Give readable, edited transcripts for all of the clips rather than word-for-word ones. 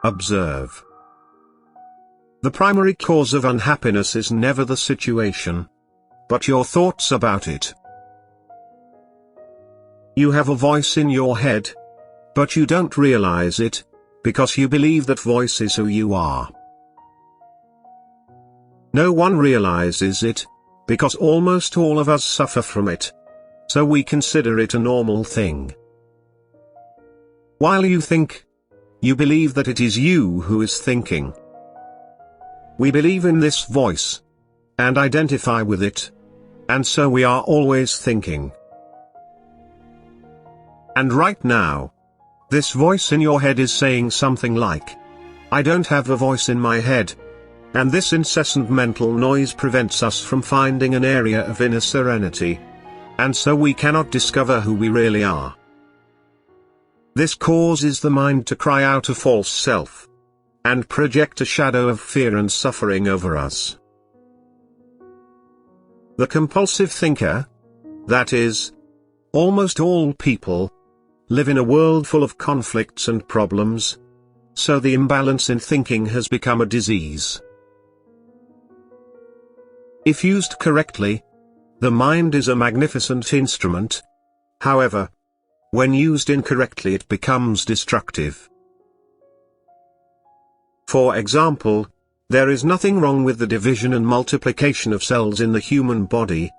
Observe. The primary cause of unhappiness is never the situation, but your thoughts about it. You have a voice in your head, but you don't realize it, because you believe that voice is who you are. No one realizes it, because almost all of us suffer from it, so we consider it a normal thing. While you think, you believe that it is you who is thinking. We believe in this voice, and identify with it, and so we are always thinking. And right now, this voice in your head is saying something like, I don't have a voice in my head. And this incessant mental noise prevents us from finding an area of inner serenity. And so we cannot discover who we really are. This causes the mind to cry out a false self, and project a shadow of fear and suffering over us. The compulsive thinker, that is, almost all people, live in a world full of conflicts and problems, so the imbalance in thinking has become a disease. If used correctly, the mind is a magnificent instrument. However, when used incorrectly it becomes destructive. For example, there is nothing wrong with the division and multiplication of cells in the human body.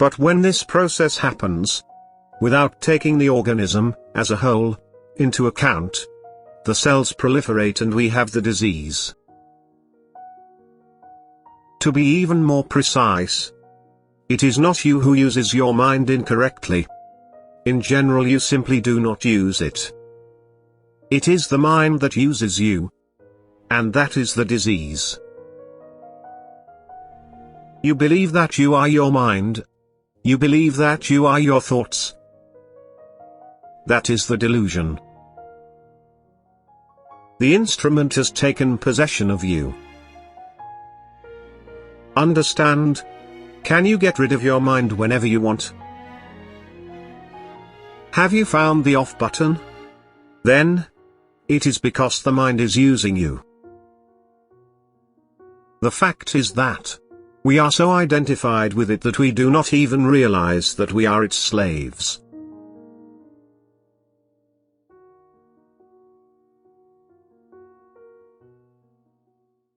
But when this process happens, without taking the organism, as a whole, into account, the cells proliferate and we have the disease. To be even more precise, it is not you who uses your mind incorrectly. In general, you simply do not use it. It is the mind that uses you. And that is the disease. You believe that you are your mind. You believe that you are your thoughts. That is the delusion. The instrument has taken possession of you. Understand? Can you get rid of your mind whenever you want? Have you found the off button? Then, it is because the mind is using you. The fact is that we are so identified with it that we do not even realize that we are its slaves.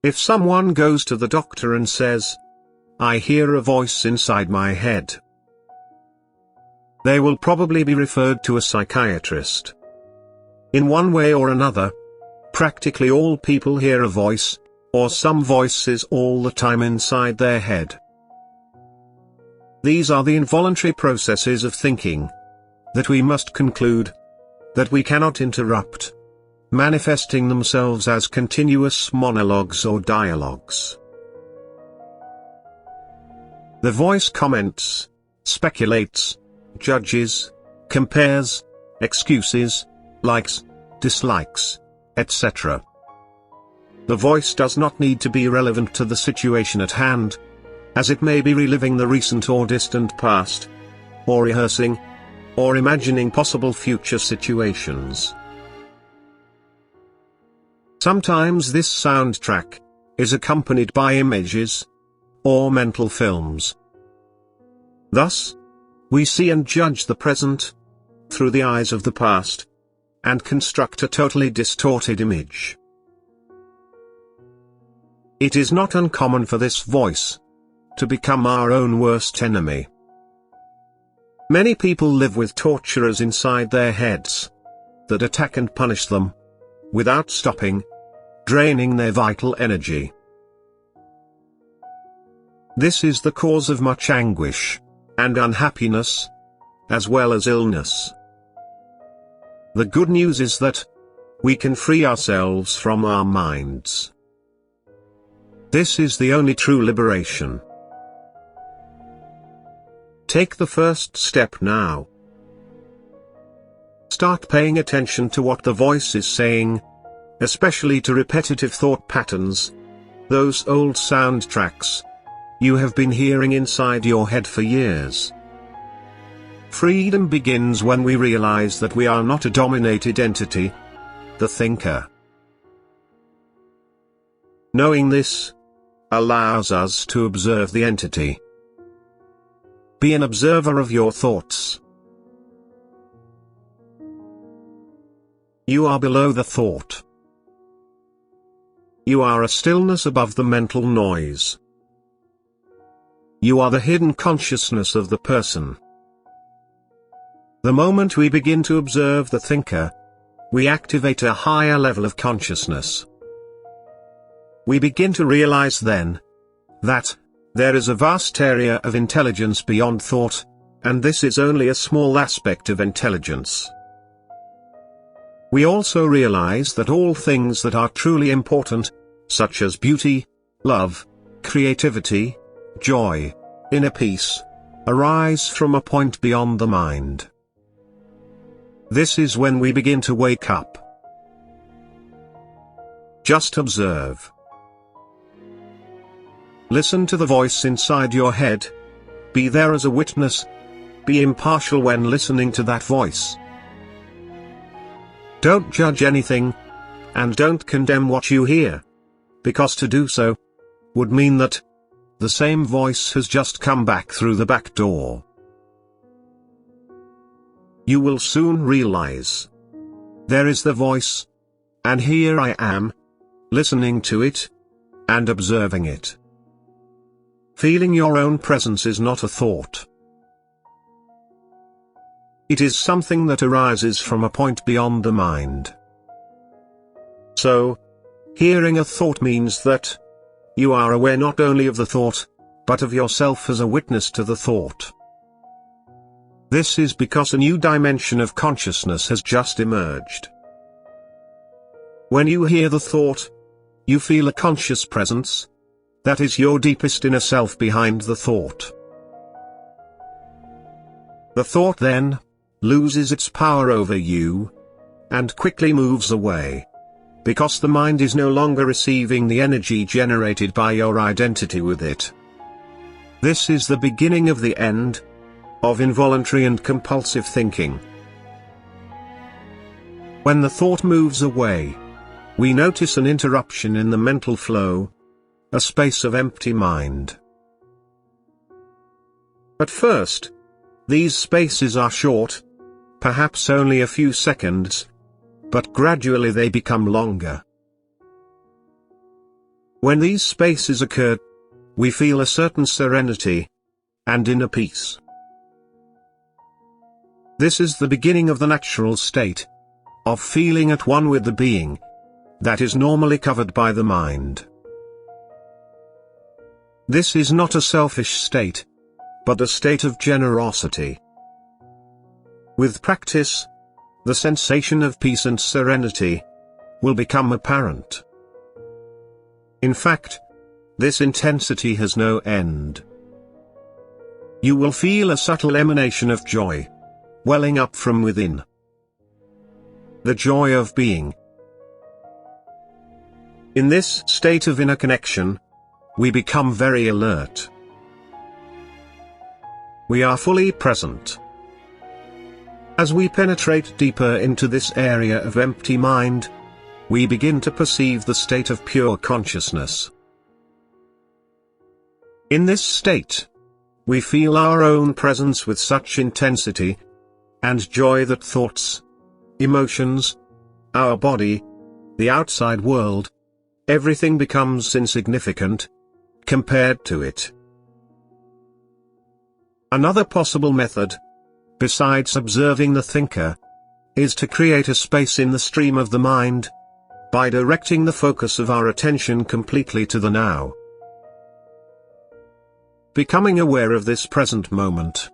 If someone goes to the doctor and says, I hear a voice inside my head, they will probably be referred to a psychiatrist. In one way or another, practically all people hear a voice, or some voices all the time inside their head. These are the involuntary processes of thinking that we must conclude that we cannot interrupt, manifesting themselves as continuous monologues or dialogues. The voice comments, speculates, judges, compares, excuses, likes, dislikes, etc. The voice does not need to be relevant to the situation at hand, as it may be reliving the recent or distant past, or rehearsing, or imagining possible future situations. Sometimes this soundtrack is accompanied by images or mental films. Thus, we see and judge the present through the eyes of the past, and construct a totally distorted image. It is not uncommon for this voice to become our own worst enemy. Many people live with torturers inside their heads that attack and punish them without stopping, draining their vital energy. This is the cause of much anguish and unhappiness, as well as illness. The good news is that we can free ourselves from our minds. This is the only true liberation. Take the first step now. Start paying attention to what the voice is saying, especially to repetitive thought patterns, those old soundtracks you have been hearing inside your head for years. Freedom begins when we realize that we are not a dominated entity, the thinker. Knowing this allows us to observe the entity. Be an observer of your thoughts. You are below the thought. You are a stillness above the mental noise. You are the hidden consciousness of the person. The moment we begin to observe the thinker, we activate a higher level of consciousness. We begin to realize then that there is a vast area of intelligence beyond thought, and this is only a small aspect of intelligence. We also realize that all things that are truly important, such as beauty, love, creativity, joy, inner peace, arise from a point beyond the mind. This is when we begin to wake up. Just observe. Listen to the voice inside your head. Be there as a witness. Be impartial when listening to that voice. Don't judge anything, and don't condemn what you hear, because to do so would mean that the same voice has just come back through the back door. You will soon realize there is the voice, and here I am, listening to it, and observing it. Feeling your own presence is not a thought. It is something that arises from a point beyond the mind. So, hearing a thought means that you are aware not only of the thought, but of yourself as a witness to the thought. This is because a new dimension of consciousness has just emerged. When you hear the thought, you feel a conscious presence. That is your deepest inner self behind the thought. The thought then loses its power over you, and quickly moves away, because the mind is no longer receiving the energy generated by your identity with it. This is the beginning of the end of involuntary and compulsive thinking. When the thought moves away, we notice an interruption in the mental flow, a space of empty mind. At first, these spaces are short, perhaps only a few seconds, but gradually they become longer. When these spaces occur, we feel a certain serenity and inner peace. This is the beginning of the natural state of feeling at one with the being that is normally covered by the mind. This is not a selfish state, but a state of generosity. With practice, the sensation of peace and serenity will become apparent. In fact, this intensity has no end. You will feel a subtle emanation of joy welling up from within. The joy of being. In this state of inner connection, we become very alert. We are fully present. As we penetrate deeper into this area of empty mind, we begin to perceive the state of pure consciousness. In this state, we feel our own presence with such intensity and joy that thoughts, emotions, our body, the outside world, everything becomes insignificant compared to it. Another possible method, besides observing the thinker, is to create a space in the stream of the mind, by directing the focus of our attention completely to the now. Becoming aware of this present moment.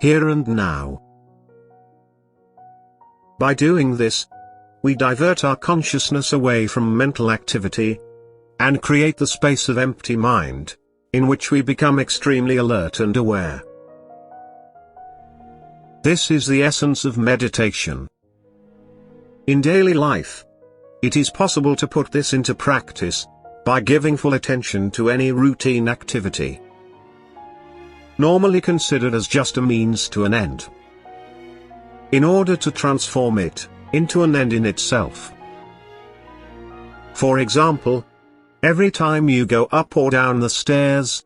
Here and now. By doing this, we divert our consciousness away from mental activity, and create the space of empty mind, in which we become extremely alert and aware. This is the essence of meditation. In daily life, it is possible to put this into practice, by giving full attention to any routine activity, normally considered as just a means to an end, in order to transform it into an end in itself. For example, Every time you go up or down the stairs,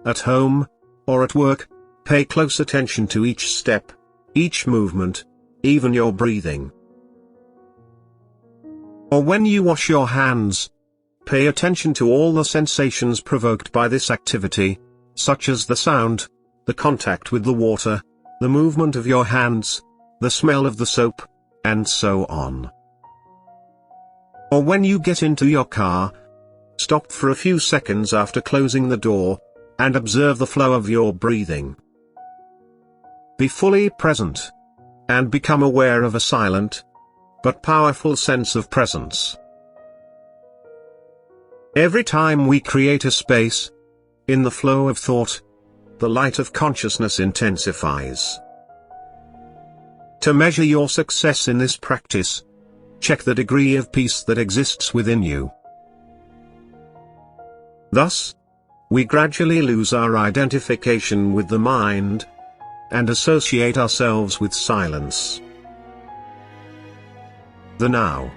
at home, or at work, pay close attention to each step, each movement, even your breathing. Or when you wash your hands, pay attention to all the sensations provoked by this activity, such as the sound, the contact with the water, the movement of your hands, the smell of the soap, and so on. Or when you get into your car, stop for a few seconds after closing the door, and observe the flow of your breathing. Be fully present, and become aware of a silent, but powerful sense of presence. Every time we create a space, in the flow of thought, the light of consciousness intensifies. To measure your success in this practice, check the degree of peace that exists within you. Thus, we gradually lose our identification with the mind, and associate ourselves with silence. The now.